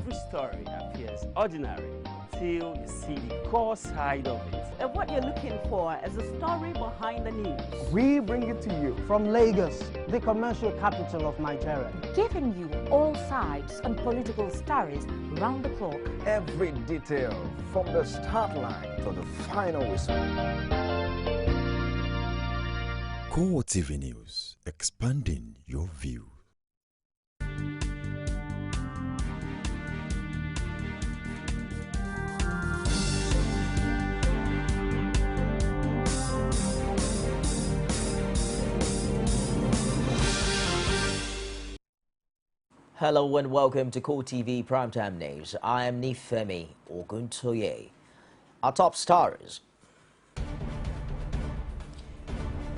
every story appears ordinary till you see the core side of it. And what you're looking for is the story behind the news. We bring it to you from Lagos, the commercial capital of Nigeria. Giving you all sides and political stories round the clock. Every detail from the start line to the final whistle. CoreTV News, expanding your view. Hello and welcome to CoreTV Primetime News. I am Nifemi Oguntoye. Our top stories.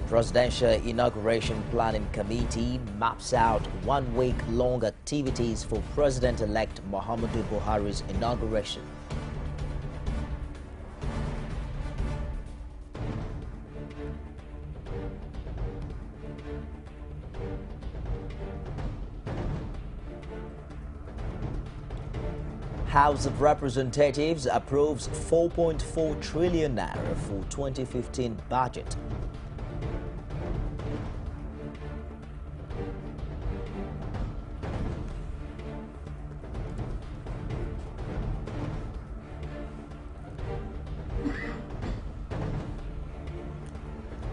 Presidential Inauguration Planning Committee maps out 1 week long activities for President-elect Muhammadu Buhari's inauguration. House of Representatives approves 4.4 trillion naira for 2015 budget.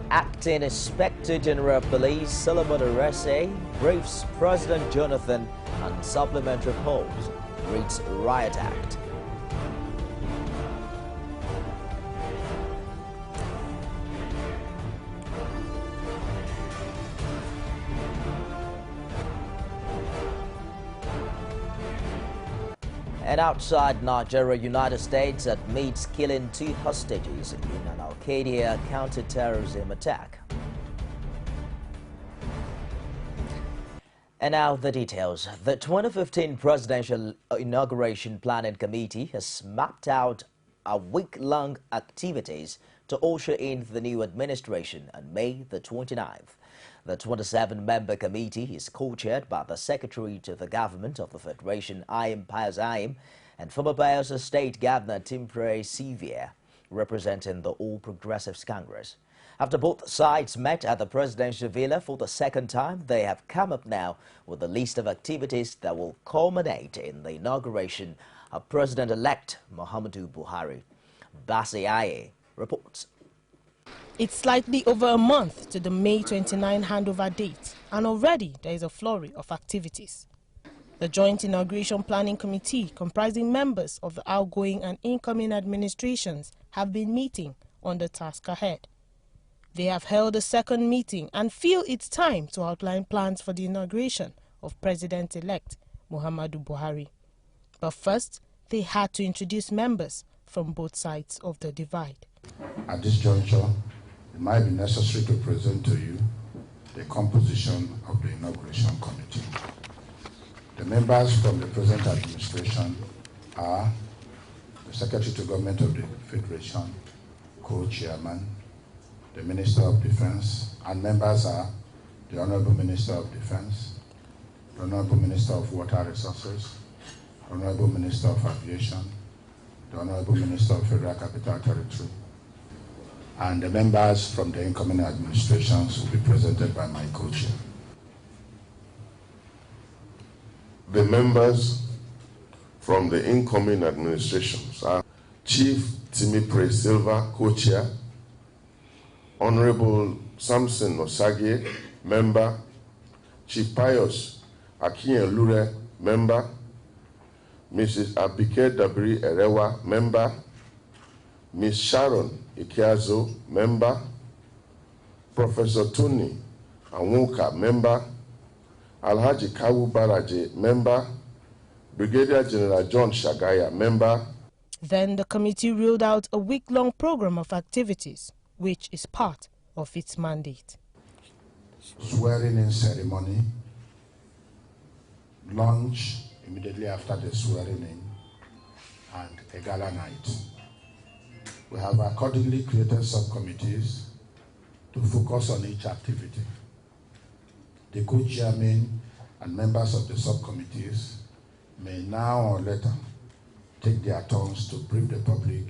Acting Inspector General of Police Solomon Arese briefs President Jonathan on supplementary polls. Reads Riot Act. And outside Nigeria, United States admits killing 2 hostages in an Al-Qaeda counter-terrorism attack. And now the details. The 2015 Presidential Inauguration Planning Committee has mapped out a week-long activities to usher in the new administration on May the 29th. The 27-member committee is co-chaired by the Secretary to the Government of the Federation, Imo State, and former Bayelsa State Governor Timbre Sivia, representing the All Progressives Congress. After both sides met at the presidential villa for the second time, they have come up now with a list of activities that will culminate in the inauguration of President-elect Muhammadu Buhari. Basi Aye reports. It's slightly over a month to the May 29 handover date, and already there is a flurry of activities. The Joint Inauguration Planning Committee, comprising members of the outgoing and incoming administrations, have been meeting on the task ahead. They have held a second meeting and feel it's time to outline plans for the inauguration of President-elect Muhammadu Buhari. But first, they had to introduce members from both sides of the divide. At this juncture, it might be necessary to present to you the composition of the Inauguration Committee. The members from the present administration are the Secretary to Government of the Federation, Co-Chairman, the Minister of Defense, and members are the Honorable Minister of Defense, the Honorable Minister of Water Resources, the Honorable Minister of Aviation, the Honorable Minister of Federal Capital Territory, and the members from the incoming administrations will be presented by my co-chair. The members from the incoming administrations are Chief Timipre Silva, co-chair, Honorable Samson Osage, member, Chief Pius Akinyelure, member, Mrs. Abike Dabiri Erewa, member, Ms. Sharon Ikeazo, member, Professor Tony Anwuka, member, Alhaji Kawu Baraje, member, Brigadier General John Shagaya, member. Then the committee rolled out a week-long program of activities, which is part of its mandate. Swearing-in ceremony, lunch immediately after the swearing-in, and a gala night. We have accordingly created subcommittees to focus on each activity. The co-chairmen and members of the subcommittees may now or later take their turns to brief the public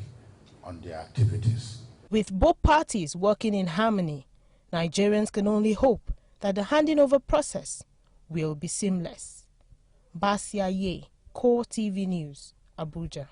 on their activities. With both parties working in harmony, Nigerians can only hope that the handing over process will be seamless. Basia Ye, CoreTV News, Abuja.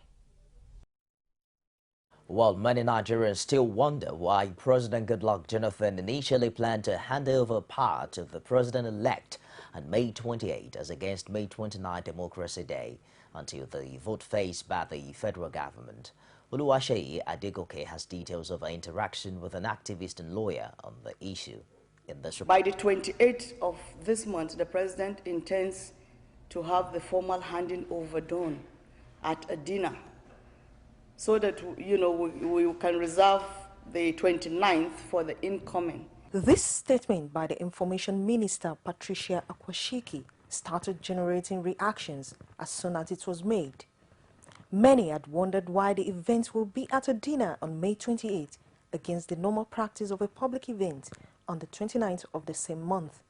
Well, many Nigerians still wonder why President Goodluck Jonathan initially planned to hand over power to the president-elect on May 28 as against May 29 Democracy Day until the vote faced by the federal government. Olukolade Adegoke has details of an interaction with an activist and lawyer on the issue in this report. By the 28th of this month, the president intends to have the formal handing over done at a dinner, so that, you know, we can reserve the 29th for the incoming. This statement by the Information Minister, Patricia Akwashiki, started generating reactions as soon as it was made. Many had wondered why the event will be at a dinner on May 28 against the normal practice of a public event on the 29th of the same month.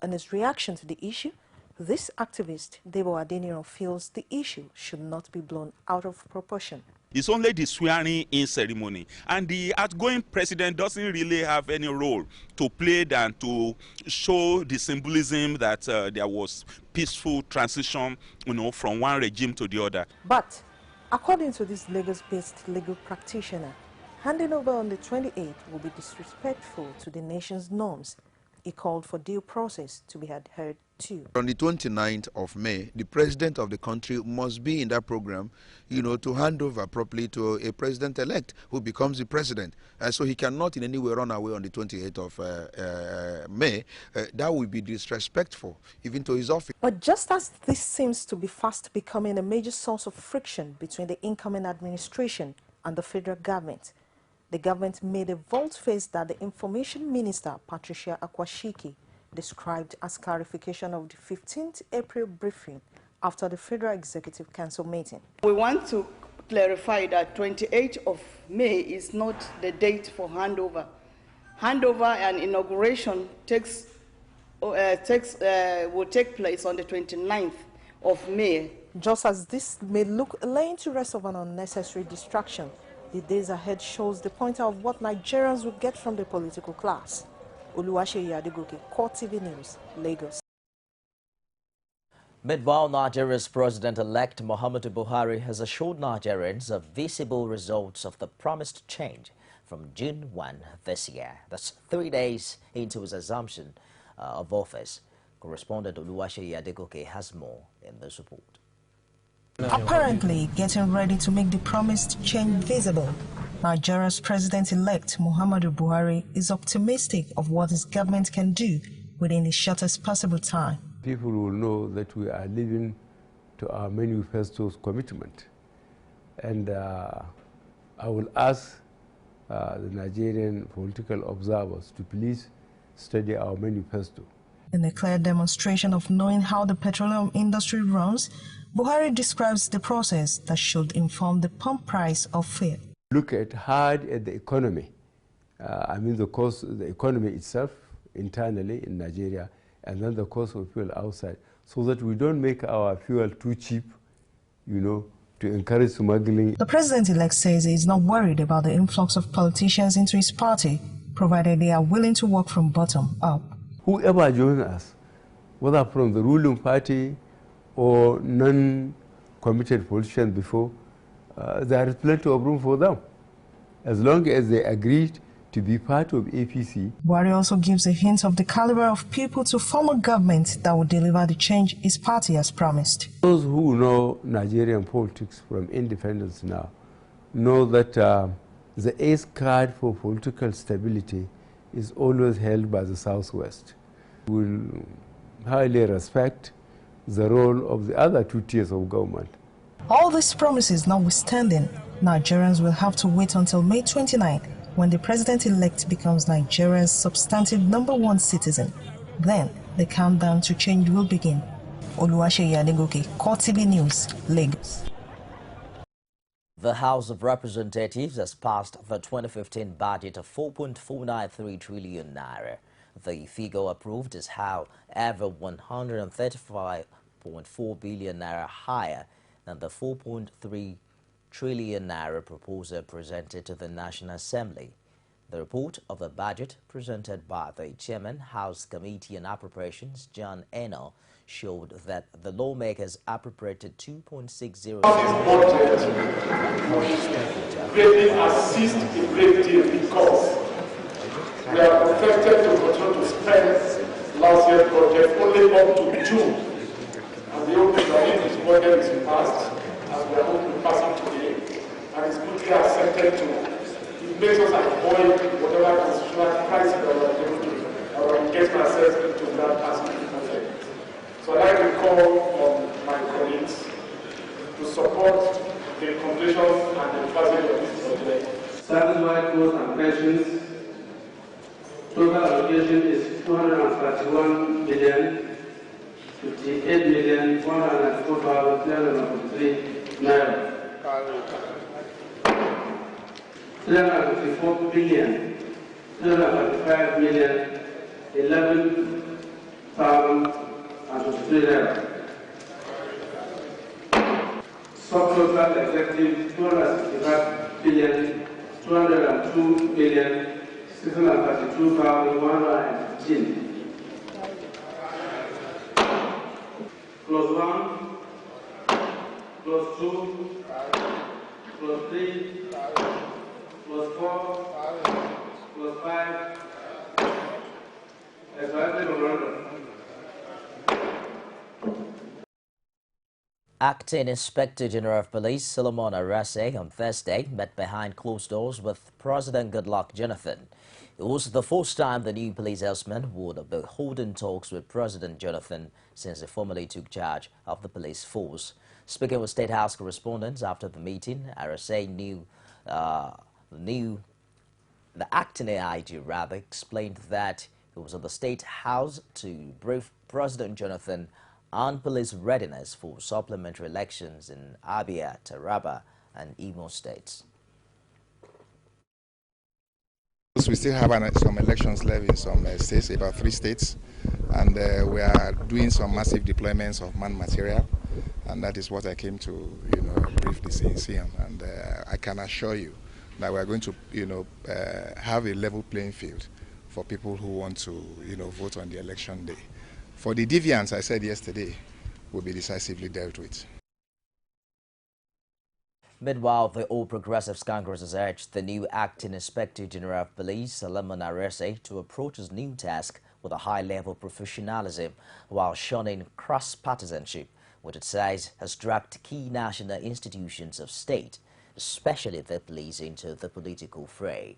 In his reaction to the issue, this activist, Debo Adeniran, feels the issue should not be blown out of proportion. It's only the swearing-in ceremony, and the outgoing president doesn't really have any role to play than to show the symbolism that there was peaceful transition, you know, from one regime to the other. But according to this Lagos-based legal practitioner, handing over on the 28th will be disrespectful to the nation's norms. He called for due process to be adhered to. On the 29th of May, the president of the country must be in that program, you know, to hand over properly to a president-elect who becomes the president. So he cannot in any way run away on the 28th of May. That would be disrespectful even to his office. But just as this seems to be fast becoming a major source of friction between the incoming administration and the federal government, the government made a volte-face that the Information Minister, Patricia Akwashiki, described as clarification of the 15th April briefing after the Federal Executive Council meeting. We want to clarify that 28th of May is not the date for handover. Handover and inauguration will take place on the 29th of May. Just as this may look laying to rest of an unnecessary distraction, the days ahead shows the pointer of what Nigerians will get from the political class. Olukolade Adegoke, CoreTV News, Lagos. Meanwhile, Nigeria's president-elect Muhammadu Buhari has assured Nigerians of visible results of the promised change from June 1 this year. That's 3 days into his assumption of office. Correspondent Olukolade Adegoke has more in this report. Apparently getting ready to make the promised change visible, Nigeria's president-elect Muhammadu Buhari is optimistic of what his government can do within the shortest possible time. People will know that we are living to our manifesto's commitment. And I will ask the Nigerian political observers to please study our manifesto. In a clear demonstration of knowing how the petroleum industry runs, Buhari describes the process that should inform the pump price of fuel. Look hard at the economy. I mean the economy itself internally in Nigeria, and then the cost of fuel outside, so that we don't make our fuel too cheap, you know, to encourage smuggling. The president-elect says he is not worried about the influx of politicians into his party, provided they are willing to work from bottom up. Whoever joins us, whether from the ruling party or non-committed politicians before, there is plenty of room for them, as long as they agreed to be part of APC. Buhari also gives a hint of the caliber of people to form a government that will deliver the change his party has promised. Those who know Nigerian politics from independence now know that the ace card for political stability is always held by the Southwest. We will highly respect the role of the other two tiers of government. All these promises notwithstanding, Nigerians will have to wait until May 29th when the president-elect becomes Nigeria's substantive #1 citizen. Then the countdown to change will begin. Olukolade Adegoke, CoreTV News, Lagos. The House of Representatives has passed the 2015 budget of 4.493 trillion naira. The figure approved is however 135 0.4 billion naira higher than the 4.3 trillion naira proposal presented to the National Assembly. The report of the budget presented by the Chairman, House Committee on Appropriations, John Eno, showed that the lawmakers appropriated 2.60 greatly assist a great deal because we are expected to continue to spend last year's budget only up to June. And the hope is that if this budget is passed, as we are hoping to pass it today, and is quickly accepted to, it makes us avoid whatever constitutional crisis that we are able to, or get ourselves into that aspect of it. So I'd like to call on my colleagues to support the completion and the passage of this project. Service-wide costs and pensions, total allocation is 231 million, 58 million, 104,343 naira. 354 billion, 335 million, 11,023 naira. Subtotal executive 265 billion, 202 million, 632,115. Plus 1, plus 2, plus 3, plus 4, plus 5, exactly remember. Acting Inspector General of Police Solomon Arase on Thursday met behind closed doors with President Goodluck Jonathan. It was the first time the new police helmsman would be holding talks with President Jonathan since he formally took charge of the police force. Speaking with State House correspondents after the meeting, Arase the acting AIG rather explained that it was at the State House to brief President Jonathan on police readiness for supplementary elections in Abuja, Taraba, and Imo States. We still have some elections left in some states, about 3 states, and we are doing some massive deployments of man material, and that is what I came to, brief the CNC on. And I can assure you that we are going to, have a level playing field for people who want to, vote on the election day. For the deviants, I said yesterday, will be decisively dealt with. Meanwhile, the All Progressives Congress has urged the new Acting Inspector General of Police, Solomon Arase, to approach his new task with a high level of professionalism while shunning cross-partisanship, which it says has dragged key national institutions of state, especially the police, into the political fray.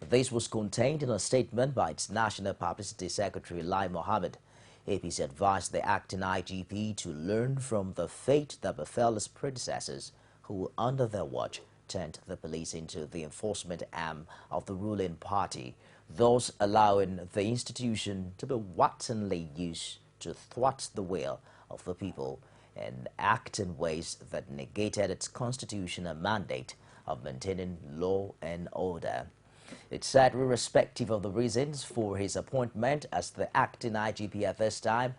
This was contained in a statement by its National Publicity Secretary, Lai Mohammed. APC advised the acting IGP to learn from the fate that befell his predecessors, who, under their watch, turned the police into the enforcement arm of the ruling party, thus allowing the institution to be wantonly used to thwart the will of the people and act in ways that negated its constitutional mandate of maintaining law and order. It said, irrespective of the reasons for his appointment as the acting IGP at this time,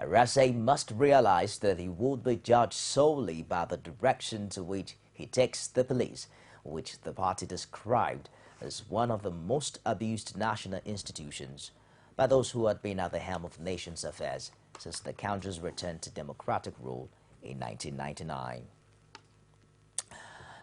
Arase must realize that he would be judged solely by the direction to which he takes the police, which the party described as one of the most abused national institutions by those who had been at the helm of nation's affairs since the country's return to democratic rule in 1999.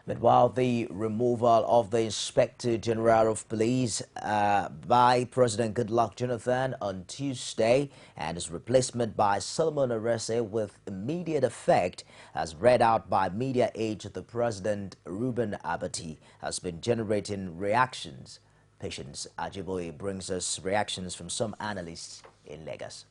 Meanwhile, the removal of the Inspector General of Police by President Goodluck Jonathan on Tuesday and his replacement by Solomon Arase with immediate effect, as read out by media aide to the President, Reuben Abati, has been generating reactions. Patience Ajiboye brings us reactions from some analysts in Lagos.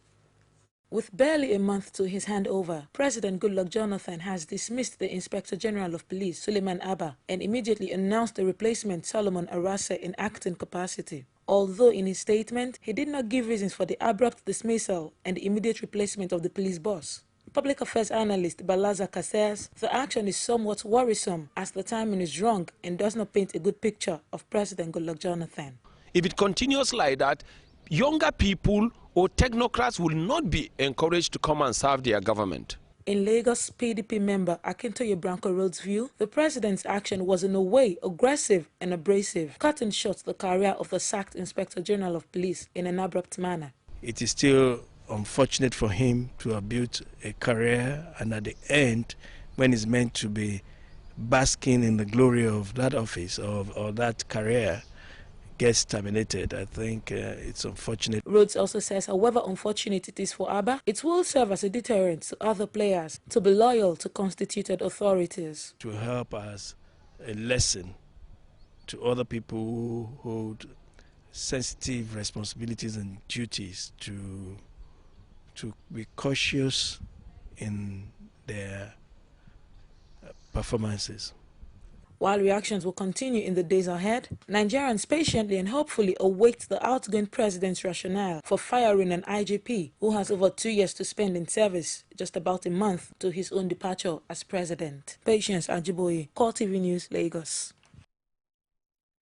With barely a month to his handover, President Goodluck Jonathan has dismissed the Inspector General of Police, Suleiman Abba, and immediately announced the replacement, Solomon Arase, in acting capacity. Although in his statement, he did not give reasons for the abrupt dismissal and the immediate replacement of the police boss. Public affairs analyst Balaza says the action is somewhat worrisome as the timing is wrong and does not paint a good picture of President Goodluck Jonathan. If it continues like that, younger people or technocrats will not be encouraged to come and serve their government. In Lagos, PDP member Akintoye Branko Road's view, the president's action was in a way aggressive and abrasive, cutting short the career of the sacked Inspector General of Police in an abrupt manner. It is still unfortunate for him to have built a career, and at the end, when he's meant to be basking in the glory of that office or that career, gets terminated. I think it's unfortunate. Rhodes also says, however unfortunate it is for Abba, it will serve as a deterrent to other players to be loyal to constituted authorities. To help as a lesson to other people who hold sensitive responsibilities and duties to be cautious in their performances. While reactions will continue in the days ahead, Nigerians patiently and hopefully await the outgoing president's rationale for firing an IGP who has over 2 years to spend in service, just about a month to his own departure as president. Patience Ajiboye, CoreTV News, Lagos.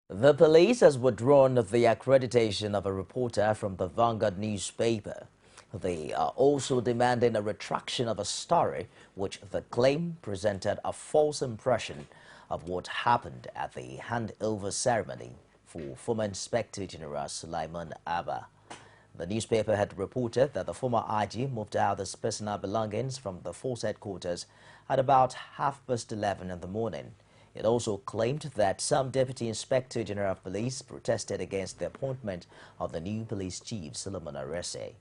The police has withdrawn the accreditation of a reporter from the Vanguard newspaper. They are also demanding a retraction of a story which they claim presented a false impression of what happened at the handover ceremony for former Inspector General Sulaiman Abba. The newspaper had reported that the former IG moved out his personal belongings from the force headquarters at about 11:30 in the morning. It also claimed that some Deputy Inspector General of Police protested against the appointment of the new police chief, Solomon Arese.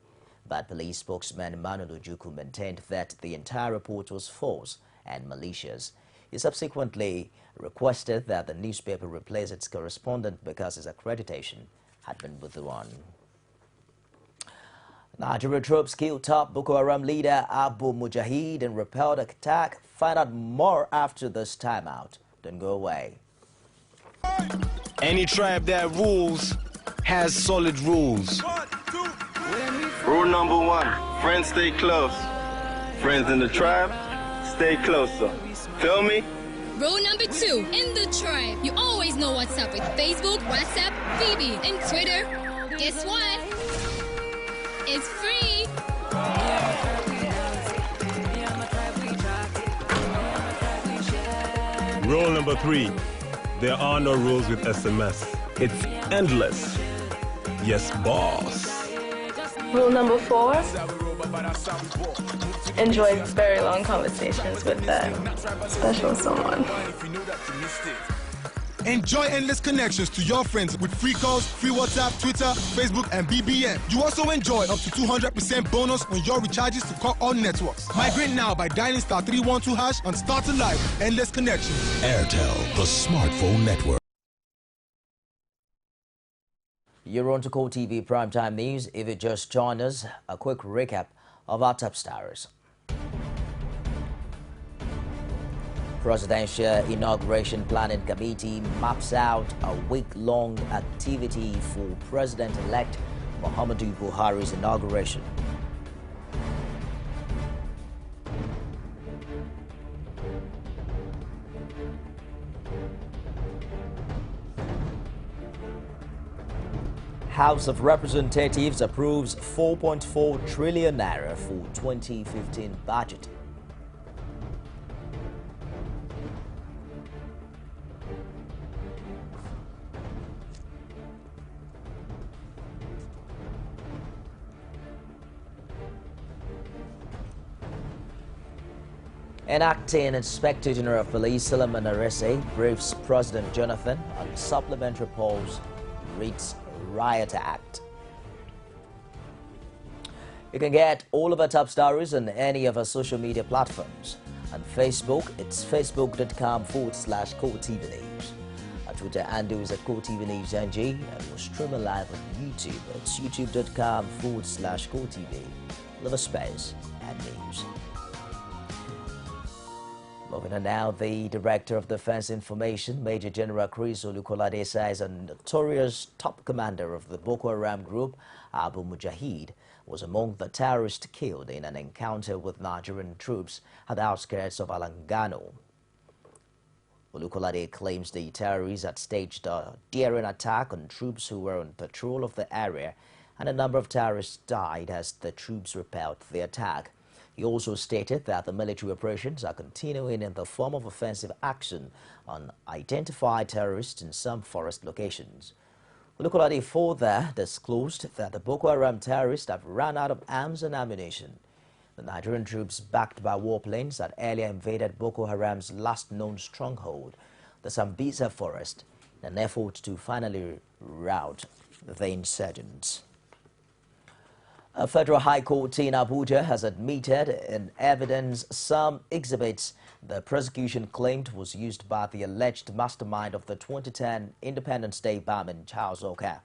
But police spokesman Emmanuel Ojukwu maintained that the entire report was false and malicious. He subsequently requested that the newspaper replace its correspondent because his accreditation had been withdrawn. Nigerian troops killed top Boko Haram leader Abu Mujahid in repelled attack. Find out more after this timeout. Don't go away. Any tribe that rules has solid rules. Rule number 1, friends stay close. Friends in the tribe, stay closer. Feel me? Rule number 2, in the tribe, you always know what's up with Facebook, WhatsApp, VB, and Twitter. Guess what? It's free. Rule number 3, there are no rules with SMS. It's endless. Yes, boss. Rule number 4, enjoy very long conversations with that special someone. Enjoy endless connections to your friends with free calls, free WhatsApp, Twitter, Facebook, and BBM. You also enjoy up to 200% bonus on your recharges to call all networks. Migrate now by dialing *312# and start a live endless connections. Airtel, the smartphone network. You're on to CoreTV Primetime News. If you just joined us, a quick recap of our top stories. Presidential Inauguration Planning Committee maps out a week-long activity for President-elect Muhammadu Buhari's inauguration. House of Representatives approves 4.4 trillion naira for 2015 budget. An acting Inspector General of Police, Solomon Arese, briefs President Jonathan on supplementary polls, reads Riot Act. You can get all of our top stories on any of our social media platforms. On Facebook, it's facebook.com/CoreTV News. Our Twitter handle is at CoreTV News NG, and we're streaming live on YouTube. It's youtube.com/CoreTV. Live space and news. Moving on now, the Director of Defense Information, Major General Chris Olukolade, says a notorious top commander of the Boko Haram group, Abu Mujahid, was among the terrorists killed in an encounter with Nigerian troops at the outskirts of Alangano. Olukolade claims the terrorists had staged a daring attack on troops who were on patrol of the area and a number of terrorists died as the troops repelled the attack. He also stated that the military operations are continuing in the form of offensive action on identified terrorists in some forest locations. Olukolade further disclosed that the Boko Haram terrorists have run out of arms and ammunition. The Nigerian troops, backed by warplanes, had earlier invaded Boko Haram's last known stronghold, the Sambisa forest, in an effort to finally rout the insurgents. A federal high court in Abuja has admitted in evidence some exhibits the prosecution claimed was used by the alleged mastermind of the 2010 Independence Day bombing, Charles Oka.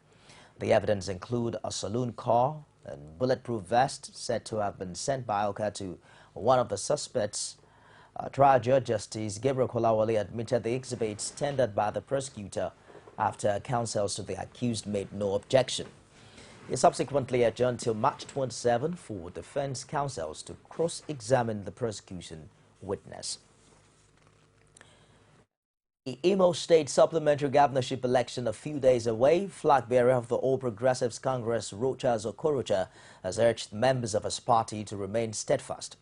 The evidence include a saloon car and bulletproof vest said to have been sent by Oka to one of the suspects. Trial Judge Justice Gabriel Kolawole admitted the exhibits tendered by the prosecutor after counsels to the accused made no objection. He subsequently adjourned till March 27 for defense counsels to cross-examine the prosecution witness. The Imo State supplementary governorship election a few days away, flag bearer of the All Progressives Congress, Rochas Okorocha, has urged members of his party to remain steadfast.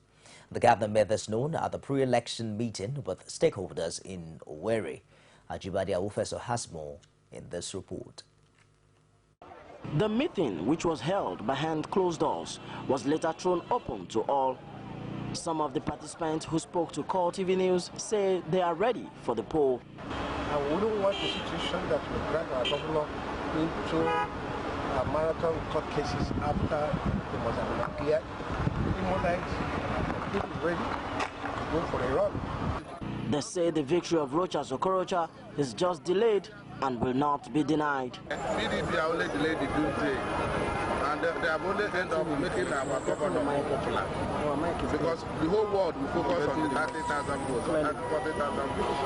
The governor made this known at the pre-election meeting with stakeholders in Owerri. Ajibade Awofeso has more in this report. The meeting, which was held behind closed doors, was later thrown open to all. Some of the participants who spoke to CoreTV News say they are ready for the poll. And we don't want a situation that will drag our governor into a marathon court cases after the must have been cleared. If he's ready to go for a run. They say the victory of Rochas Okorocha is just delayed and will not be denied. PDP are only delayed the doomsday, and they have only ended up making our governor more popular. Because the whole world will focus on the 30,000 votes, or 40,000 votes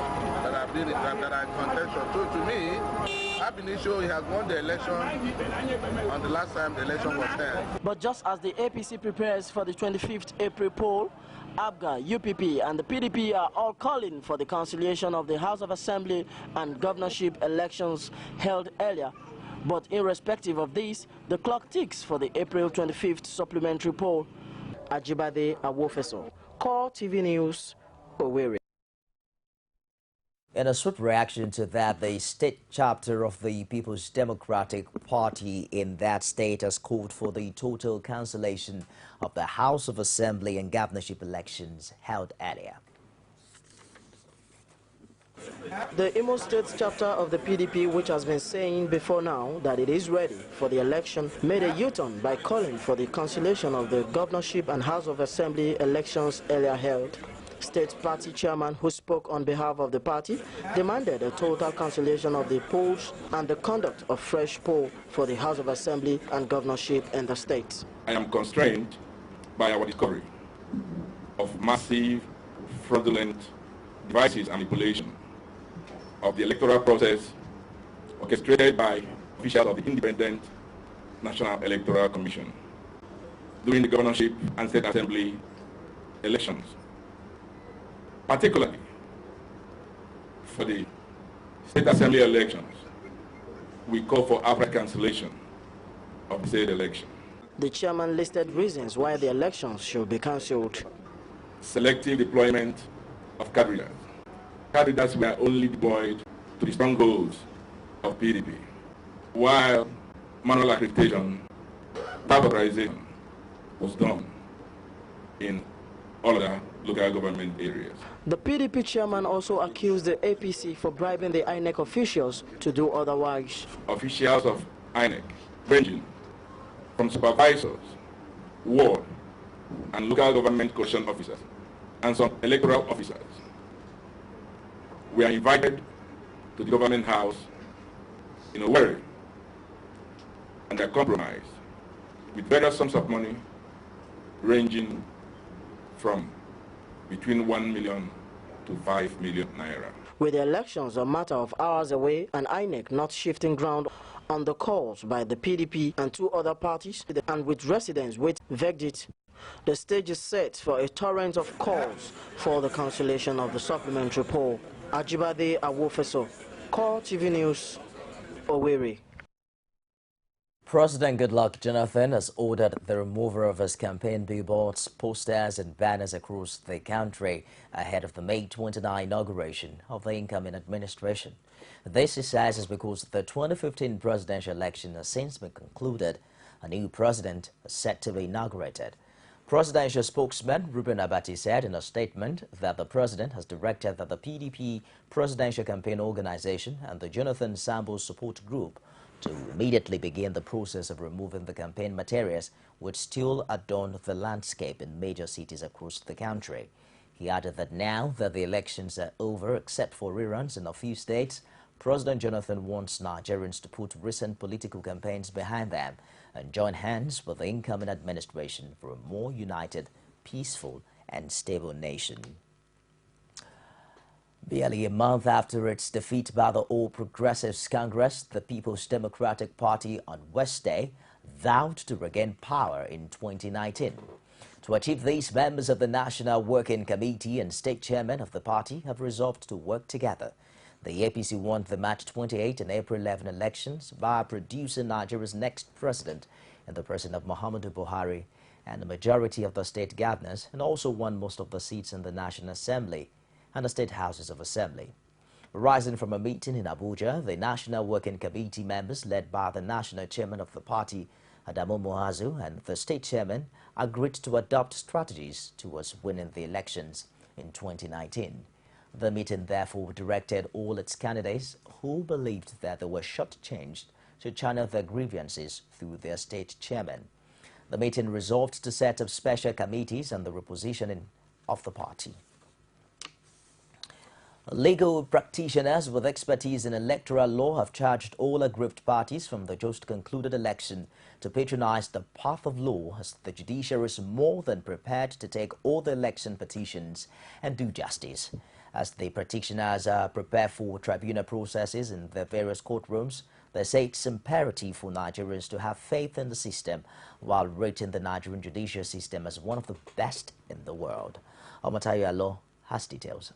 that have been that are in contention. So to me, I've been sure he has won the election on the last time the election was held. But just as the APC prepares for the 25th April poll, ABGA, UPP and the PDP are all calling for the cancellation of the House of Assembly and governorship elections held earlier. But irrespective of this, the clock ticks for the April 25th supplementary poll. Ajibade Awofeso, CoreTV News, Owerri. In a swift reaction to that, the state chapter of the People's Democratic Party in that state has called for the total cancellation of the House of Assembly and governorship elections held earlier. The Imo State chapter of the PDP, which has been saying before now that it is ready for the election, made a U-turn by calling for the cancellation of the governorship and House of Assembly elections earlier held. State party chairman, who spoke on behalf of the party, demanded a total cancellation of the polls and the conduct of fresh poll for the House of Assembly and governorship in the state. I am constrained by our discovery of massive, fraudulent devices and manipulation of the electoral process orchestrated by officials of the Independent National Electoral Commission during the governorship and state assembly elections. Particularly for the state assembly elections, we call for outright cancellation of the state election. The chairman listed reasons why the elections should be cancelled. Selective deployment of cadres. Cadres were only deployed to the strongholds of PDP, while manual accreditation, authorization was done in all other local government areas. The PDP chairman also accused the APC for bribing the INEC officials to do otherwise. Officials of INEC, ranging from supervisors, ward, and local government coalition officers, and some electoral officers, were invited to the government house in Owerri, and they compromised with various sums of money ranging from between 1 million to 5 million naira. With the elections a matter of hours away and INEC not shifting ground on the calls by the PDP and two other parties, and with residents waiting verdict, the stage is set for a torrent of calls for the cancellation of the supplementary poll. Ajibade Awofeso, CoreTV News, Owerri. President Goodluck Jonathan has ordered the removal of his campaign billboards, posters and banners across the country ahead of the May 29 inauguration of the incoming administration. This, he says, is because the 2015 presidential election has since been concluded. A new president is set to be inaugurated. Presidential spokesman Reuben Abati said in a statement that the president has directed that the PDP Presidential Campaign Organization and the Jonathan Sambo Support Group to immediately begin the process of removing the campaign materials which still adorn the landscape in major cities across the country. He added that now that the elections are over, except for reruns in a few states, President Jonathan wants Nigerians to put recent political campaigns behind them and join hands with the incoming administration for a more united, peaceful and stable nation. Barely a month after its defeat by the All Progressives Congress, the People's Democratic Party on Wednesday vowed to regain power in 2019. To achieve this, members of the National Working Committee and state chairman of the party have resolved to work together. The APC won the March 28 and April 11 elections by producing Nigeria's next president in the person of Muhammadu Buhari and the majority of the state governors, and also won most of the seats in the National Assembly and the State Houses of Assembly. Rising from a meeting in Abuja, the National Working Committee members, led by the National Chairman of the party, Adamu Muazu, and the State Chairman, agreed to adopt strategies towards winning the elections in 2019. The meeting therefore directed all its candidates who believed that they were shortchanged to channel their grievances through their state chairman. The meeting resolved to set up special committees on the repositioning of the party. Legal practitioners with expertise in electoral law have charged all aggrieved parties from the just concluded election to patronize the path of law, as the judiciary is more than prepared to take all the election petitions and do justice. As the practitioners prepare for tribunal processes in their various courtrooms, they say it's imperative for Nigerians to have faith in the system while rating the Nigerian judicial system as one of the best in the world. Omatayo Alo has details.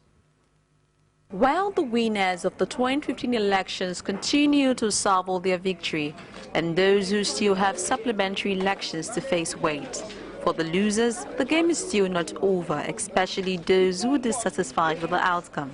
While the winners of the 2015 elections continue to salvo their victory, and those who still have supplementary elections to face wait. For the losers, the game is still not over, especially those who are dissatisfied with the outcome.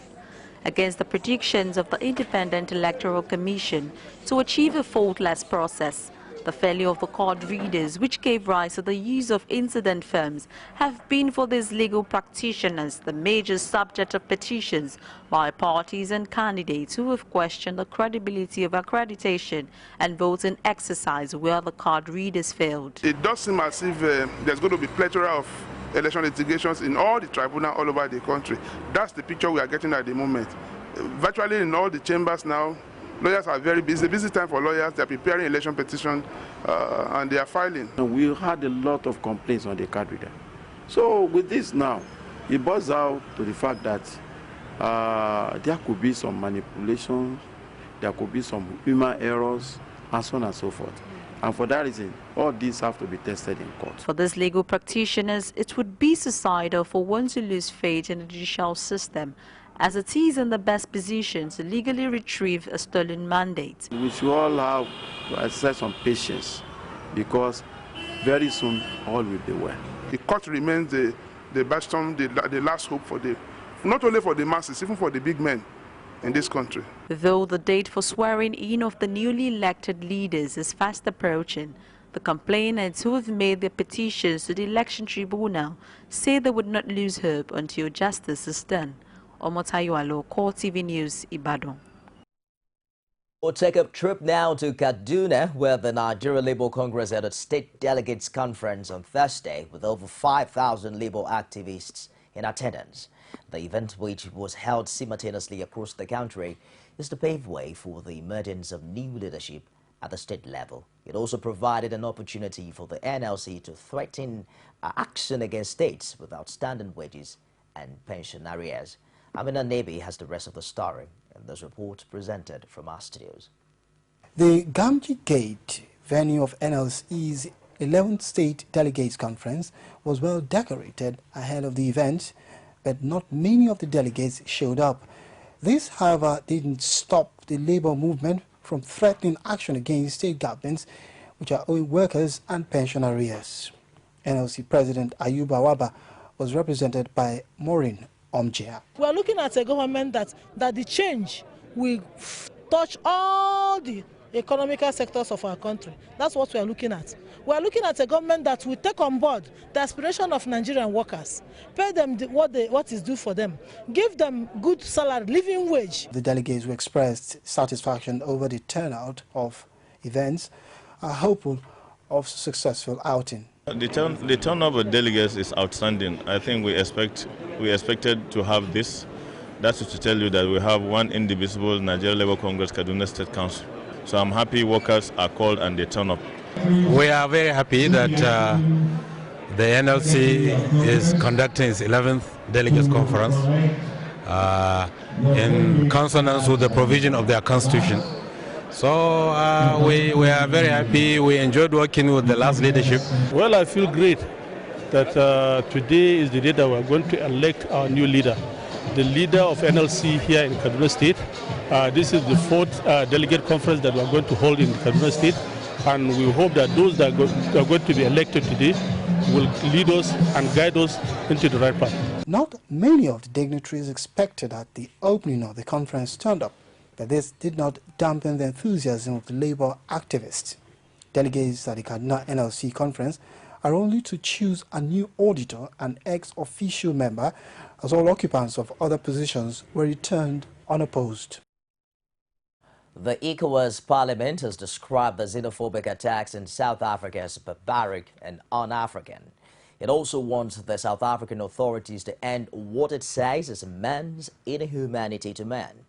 Against the predictions of the Independent Electoral Commission to achieve a faultless process, the failure of the card readers, which gave rise to the use of incident firms, have been for these legal practitioners the major subject of petitions by parties and candidates who have questioned the credibility of accreditation and voting exercise where the card readers failed. It does seem as if there's going to be plethora of election litigations in all the tribunals all over the country. That's the picture we are getting at the moment. Virtually in all the chambers now, lawyers are very busy. Busy time for lawyers. They are preparing election petitions and they are filing. We had a lot of complaints on the card reader. So with this now, it boils out to the fact that there could be some manipulation, there could be some human errors, and so on and so forth. And for that reason, all these have to be tested in court. For these legal practitioners, it would be suicidal for one to lose faith in the judicial system, as it is in the best position to legally retrieve a stolen mandate. We should all have to exercise some patience, because very soon all will be well. The court remains the bastion, the last hope for not only for the masses, even for the big men in this country. Though the date for swearing in of the newly elected leaders is fast approaching, the complainants who have made their petitions to the election tribunal say they would not lose hope until justice is done. Omotayo Alo, CoreTV News, Ibadan. We'll take a trip now to Kaduna, where the Nigeria Labour Congress held its state delegates conference on Thursday with over 5,000 Labour activists in attendance. The event, which was held simultaneously across the country, is to pave way for the emergence of new leadership at the state level. It also provided an opportunity for the NLC to threaten action against states with outstanding wages and pension arrears. Amina Nebi has the rest of the story in this report presented from our studios. The Gamji Gate venue of NLC's 11th State Delegates Conference was well decorated ahead of the event, but not many of the delegates showed up. This, however, didn't stop the labor movement from threatening action against state governments which are owing workers and pension arrears. NLC President Ayuba Waba was represented by Maureen Omjia. We are looking at a government that the change will touch all the economical sectors of our country. That's what we are looking at. We are looking at a government that will take on board the aspiration of Nigerian workers, pay them what is due for them, give them good salary, living wage. The delegates who expressed satisfaction over the turnout of events are hopeful of successful outing. The turnout of delegates is outstanding. I think we expected to have this. That's to tell you that we have one indivisible Nigeria Labour Congress Kaduna State Council. So I'm happy workers are called and they turn up. We are very happy that the NLC is conducting its 11th Delegates Conference in consonance with the provision of their constitution. So we are very happy. We enjoyed working with the last leadership. Well, I feel great that today is the day that we're going to elect our new leader, the leader of NLC here in Kaduna State. This is the 4th delegate conference that we're going to hold in Kaduna State, and we hope that those that are going to be elected today will lead us and guide us into the right path. Not many of the dignitaries expected at the opening of the conference turned up, but this did not dampen the enthusiasm of the labor activists. Delegates at the Kaduna NLC conference are only to choose a new auditor and ex-official member, as all occupants of other positions were returned unopposed. The ECOWAS Parliament has described the xenophobic attacks in South Africa as barbaric and un-African. It also wants the South African authorities to end what it says is man's inhumanity to man.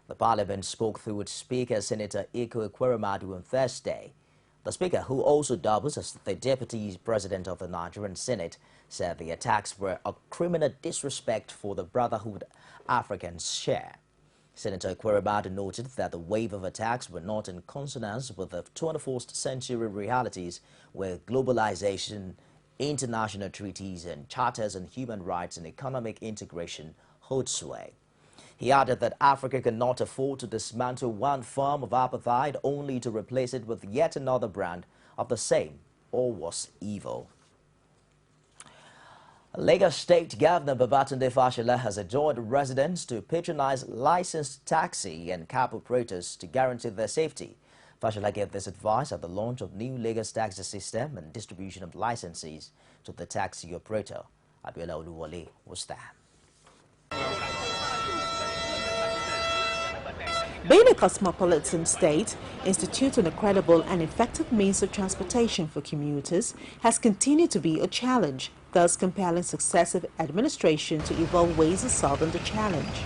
The Parliament spoke through its Speaker, Senator Iko Ekweremadu, on Thursday. The Speaker, who also doubles as the Deputy President of the Nigerian Senate, said the attacks were a criminal disrespect for the brotherhood Africans share. Senator Ekweremadu noted that the wave of attacks were not in consonance with the 21st century realities where globalization, international treaties and charters on human rights and economic integration hold sway. He added that Africa cannot afford to dismantle one form of apartheid only to replace it with yet another brand of the same or worse evil. Lagos State Governor Babatunde Fashola has adjured residents to patronize licensed taxi and cab operators to guarantee their safety. Fashola gave this advice at the launch of new Lagos taxi system and distribution of licenses to the taxi operator. Abiola Oluwole was there. Being a cosmopolitan state, instituting a credible and effective means of transportation for commuters has continued to be a challenge, thus compelling successive administrations to evolve ways of solving the challenge.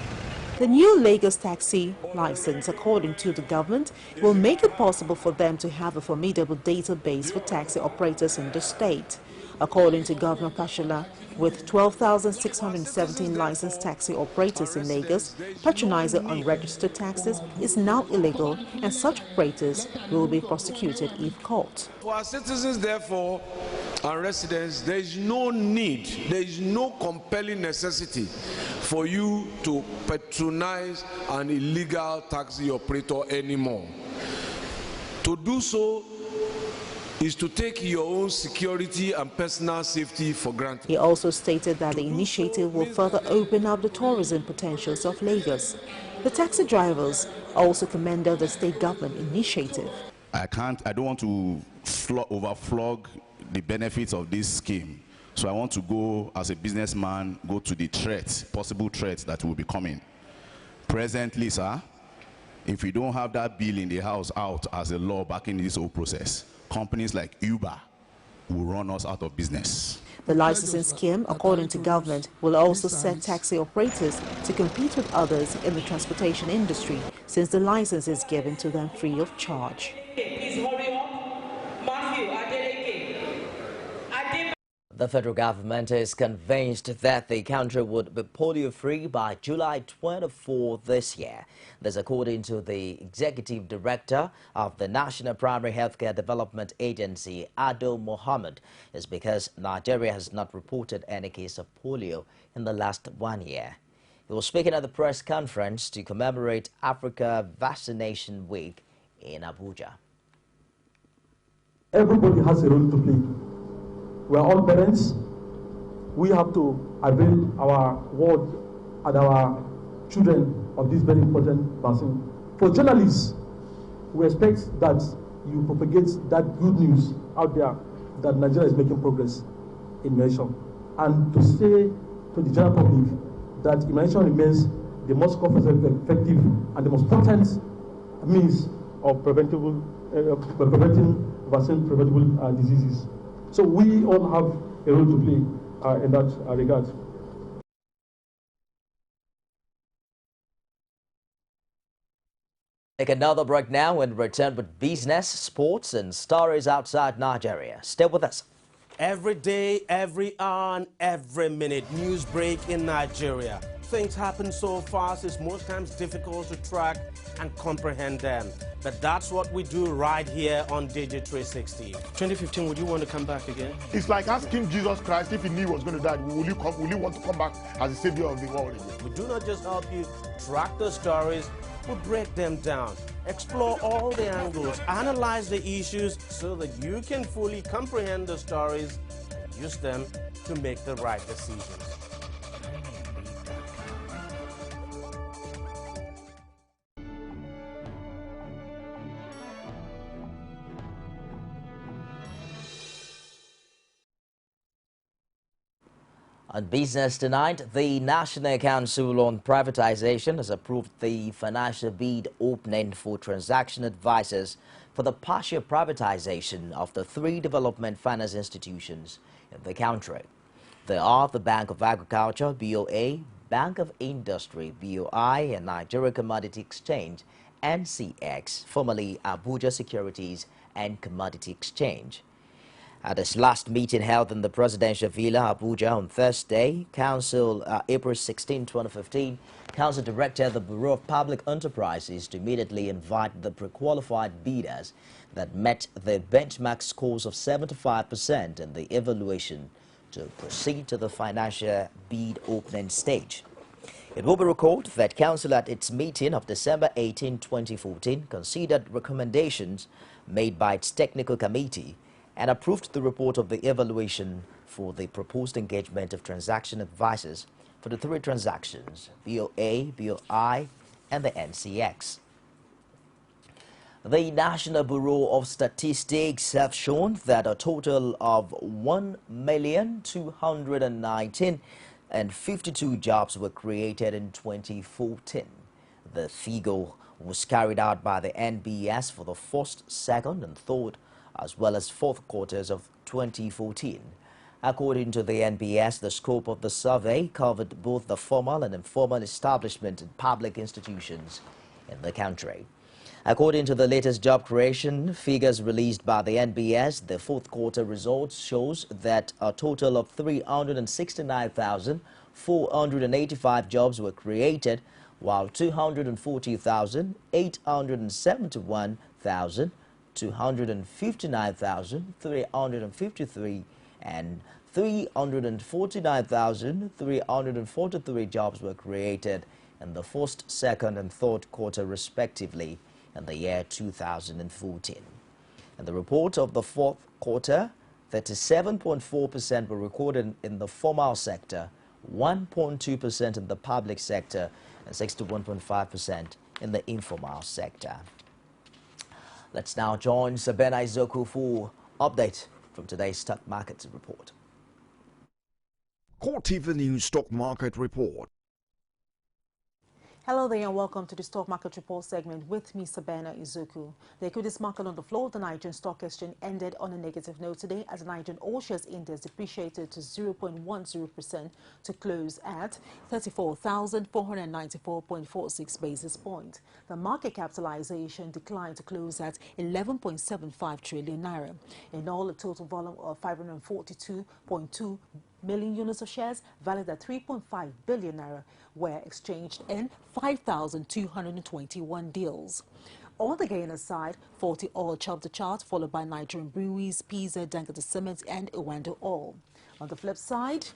The new Lagos taxi license, according to the government, will make it possible for them to have a formidable database for taxi operators in the state. According to Governor Fashola, with 12,617 licensed taxi operators in Lagos, patronizing unregistered taxis is now illegal, and such operators will be prosecuted if caught. For our citizens, therefore, and residents, there is no need, there is no compelling necessity for you to patronize an illegal taxi operator anymore. To do so is to take your own security and personal safety for granted. He also stated that the initiative will further open up the tourism potentials of Lagos. The taxi drivers also commended the state government initiative. I don't want to overflog the benefits of this scheme. So I want to go, as a businessman, go to the threats, possible threats that will be coming. Presently, sir, if we don't have that bill in the house out as a law backing this whole process, companies like Uber will run us out of business. The licensing scheme, according to government, will also set taxi operators to compete with others in the transportation industry, since the license is given to them free of charge. The federal government is convinced that the country would be polio-free by July 24 this year. This according to the executive director of the National Primary Healthcare Development Agency, Ado Mohammed, is because Nigeria has not reported any case of polio in the last 1 year. He was speaking at the press conference to commemorate Africa Vaccination Week in Abuja. Everybody has a role to play. We are all parents. We have to avail our ward and our children of this very important vaccine. For journalists, we expect that you propagate that good news out there that Nigeria is making progress in immunization, and to say to the general public that immunization remains the most cost-effective and the most potent means of preventing vaccine-preventable diseases. So we all have a role to play in that regard. Take another break now and return with business, sports and stories outside Nigeria. Stay with us. Every day, every hour, and every minute, news break in Nigeria. Things happen so fast, it's most times difficult to track and comprehend them. But that's what we do right here on Digit 360. 2015, would you want to come back again? It's like asking Jesus Christ if he knew he was going to die, will you want to come back as the savior of the world again? We do not just help you track the stories, we break them down, explore all the angles, analyze the issues so that you can fully comprehend the stories and use them to make the right decisions. On business tonight, the National Council on Privatization has approved the financial bid opening for transaction advisors for the partial privatization of the 3 development finance institutions in the country. They are the Bank of Agriculture, BOA, Bank of Industry, BOI, and Nigeria Commodity Exchange, NCX, formerly Abuja Securities and Commodity Exchange. At its last meeting held in the Presidential Villa, Abuja, on Thursday, April 16, 2015, Council directed the Bureau of Public Enterprises to immediately invite the pre-qualified bidders that met the benchmark scores of 75% in the evaluation to proceed to the financial bid opening stage. It will be recalled that Council at its meeting of December 18, 2014, considered recommendations made by its technical committee and approved the report of the evaluation for the proposed engagement of transaction advisors for the 3 transactions, BOA, BOI, and the NCX. The National Bureau of Statistics have shown that a total of 1,219,052 jobs were created in 2014. The figure was carried out by the NBS for the first, second, and third as well as fourth quarters of 2014. According to the NBS, the scope of the survey covered both the formal and informal establishment and public institutions in the country. According to the latest job creation figures released by the NBS, the fourth quarter results shows that a total of 369,485 jobs were created, while 259,353 and 349,343 jobs were created in the first, second, and third quarter respectively in the year 2014. In the report of the fourth quarter, 37.4% were recorded in the formal sector, 1.2% in the public sector, and 61.5% in the informal sector. Let's now join Sabena Izoku for update from today's stock market report. CoreTV News Stock Market Report. Hello there and welcome to the Stock Market Report segment with me, Sabena Izuku. The equities market on the floor of the Nigerian Stock Exchange ended on a negative note today as the Nigerian All-Shares Index depreciated to 0.10% to close at 34,494.46 basis points. The market capitalization declined to close at 11.75 trillion naira. In all, a total volume of 542.2 million units of shares valued at 3.5 billion naira were exchanged in 5,221 deals. On the gainer side, 40 Oil topped the chart, followed by Nigerian Breweries, PZ, Dangote Cement, and Owando Oil. On the flip side,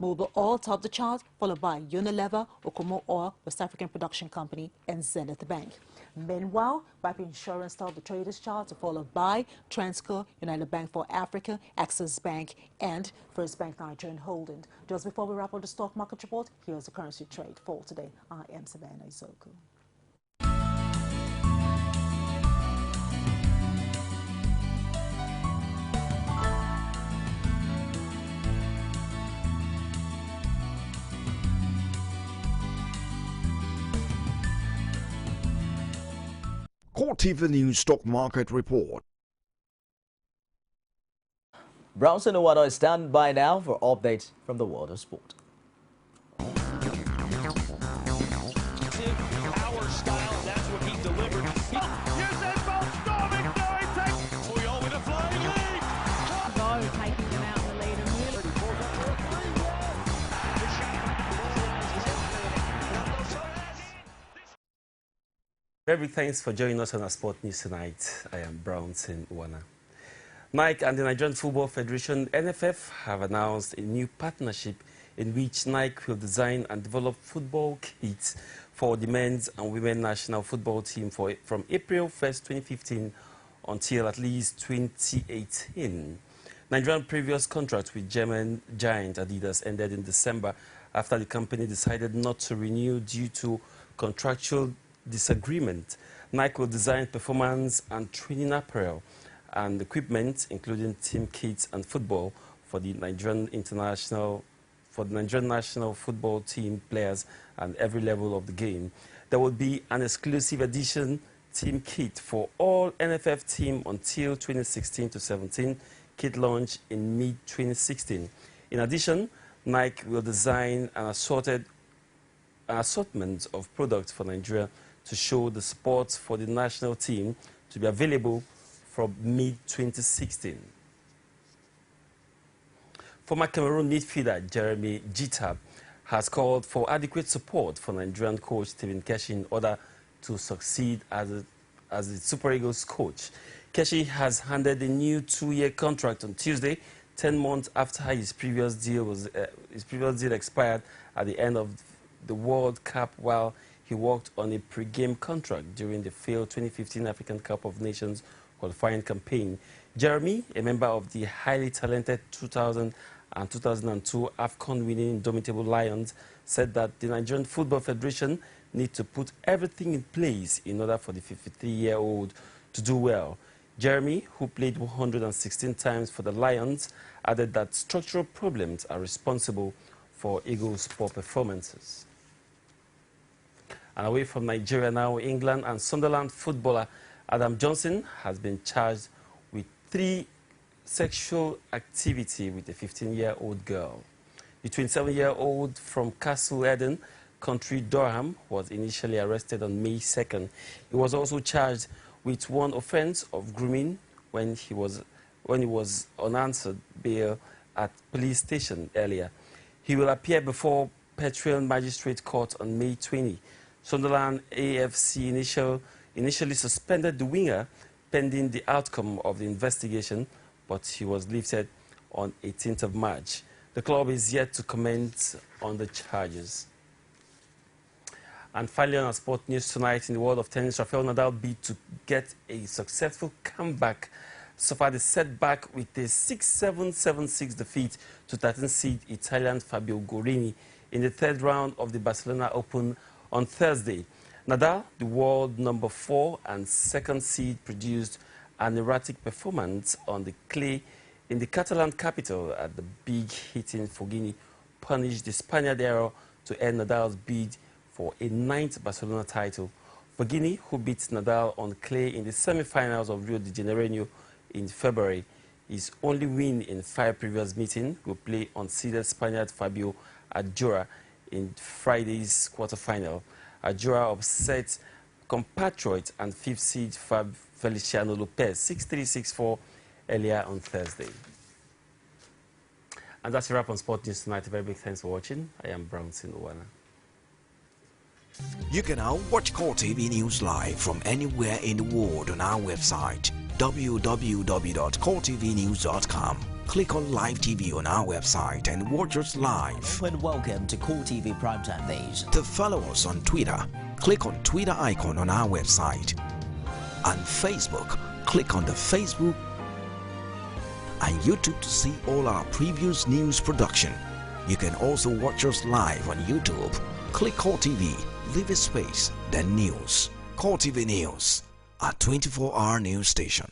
Mobil Oil topped the chart, followed by Unilever, Okomo Oil, West African Production Company, and Zenith Bank. Meanwhile, Viper Insurance topped the traders chart, followed by Transco, United Bank for Africa, Axis Bank, and First Bank Nigerian Holdings. Just before we wrap up the stock market report, here's the currency trade for today. I am Savannah Izoku. CoreTV News Stock Market Report. Brownson Owado is standing by now for updates from the world of sport. Our style, that's what he delivered. Here's that ball storming. Polio with a flying lead. Go taking them out the lead and Very thanks for joining us on our Sport News tonight. I am Brownson Wana. Nike and the Nigerian Football Federation, NFF, have announced a new partnership in which Nike will design and develop football kits for the men's and women's national football team from April 1st, 2015 until at least 2018. Nigeria's previous contract with German giant Adidas ended in December after the company decided not to renew due to contractual disagreement. Nike will design performance and training apparel and equipment, including team kits and football, for the Nigerian national football team players and every level of the game. There will be an exclusive edition team kit for all NFF team until 2016-17, kit launch in mid-2016. In addition, Nike will design an assortment of products for Nigeria to show the sports for the national team to be available from mid-2016. Former Cameroon midfielder Jeremy Jitab has called for adequate support for Nigerian coach Stephen Keshi in order to succeed as the Super Eagles coach. Keshi has handed a new 2-year contract on Tuesday, 10 months after his previous deal expired at the end of the World Cup, while he worked on a pre-game contract during the failed 2015 African Cup of Nations qualifying campaign. Jeremy, a member of the highly talented 2000 and 2002 AFCON winning Indomitable Lions, said that the Nigerian Football Federation need to put everything in place in order for the 53-year-old to do well. Jeremy, who played 116 times for the Lions, added that structural problems are responsible for Eagles' poor performances. And away from Nigeria now, England and Sunderland footballer Adam Johnson has been charged with 3 sexual activity with a 15-year-old girl. The 27-year-old from Castle Eden, County Durham, was initially arrested on May 2nd. He was also charged with 1 offense of grooming when he was unanswered bail at police station earlier. He will appear before Petrian Magistrate Court on May 20. Sunderland AFC initially suspended the winger pending the outcome of the investigation, but he was lifted on 18th of March. The club is yet to comment on the charges. And finally, on our sport news tonight, in the world of tennis, Rafael Nadal bid to get a successful comeback. Suffered a setback with a 6-7, 7-6 defeat to 13th seed Italian Fabio Gorini in the 3rd round of the Barcelona Open on Thursday. Nadal, the world number 4 and 2nd seed, produced an erratic performance on the clay in the Catalan capital at the big hitting Fognini punished the Spaniard error to end Nadal's bid for a 9th Barcelona title. Fognini, who beat Nadal on clay in the semi-finals of Rio de Janeiro in February, his only win in 5 previous meetings, will play unseeded Spaniard Fabio Adjora in Friday's quarterfinal. Adjora upset compatriot and 5th seed Feliciano Lopez 6-3, 6-4 earlier on Thursday. And that's a wrap on Sport News tonight. A very big thanks for watching. I am Brownson Owana. You can now watch CoreTV News live from anywhere in the world on our website www.coretvnews.com. Click on Live TV on our website and watch us live. And welcome to CoreTV Primetime News. To follow us on Twitter, click on Twitter icon on our website. On Facebook, click on the Facebook and YouTube to see all our previous news production. You can also watch us live on YouTube. Click CoreTV, leave a space, then News. CoreTV News, a 24-hour news station.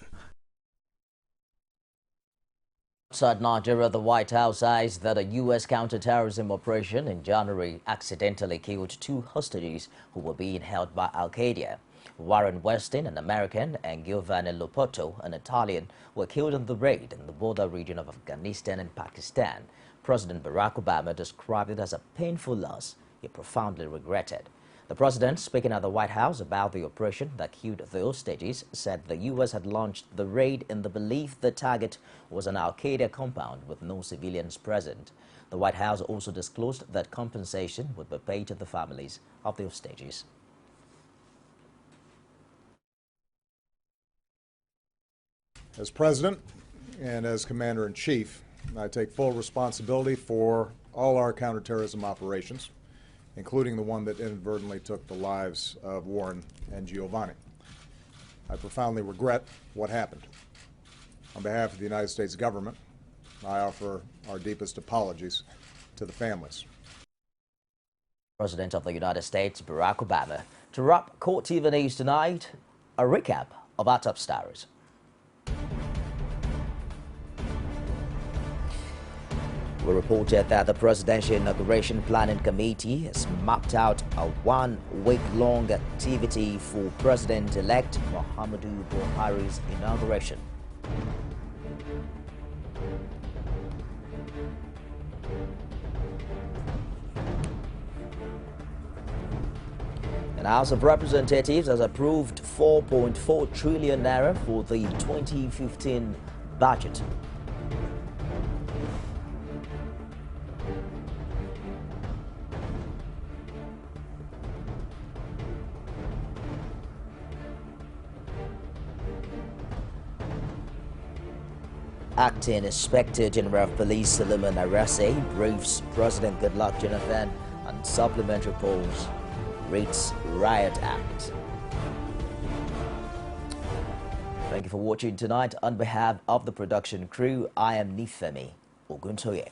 Outside Nigeria, the White House says that a U.S. counterterrorism operation in January accidentally killed 2 hostages who were being held by Al-Qaeda. Warren Weston, an American, and Giovanni Lopoto, an Italian, were killed in the raid in the border region of Afghanistan and Pakistan. President Barack Obama described it as a painful loss he profoundly regretted. The president, speaking at the White House about the operation that killed the hostages, said the U.S. had launched the raid in the belief the target was an Al-Qaeda compound with no civilians present. The White House also disclosed that compensation would be paid to the families of the hostages. As President and as Commander-in-Chief, I take full responsibility for all our counterterrorism operations, including the one that inadvertently took the lives of Warren and Giovanni. I profoundly regret what happened. On behalf of the United States government, I offer our deepest apologies to the families. President of the United States, Barack Obama. To wrap CoreTV News tonight, a recap of our top stories. We reported that the Presidential Inauguration Planning Committee has mapped out a 1-week-long activity for President-elect Muhammadu Buhari's inauguration. The House of Representatives has approved 4.4 trillion naira for the 2015 budget. Acting Inspector General of Police Suleiman Arase briefs President Goodluck Jonathan on supplementary polls, reads Riot Act. Thank you for watching tonight. On behalf of the production crew, I am Nifemi Oguntoye.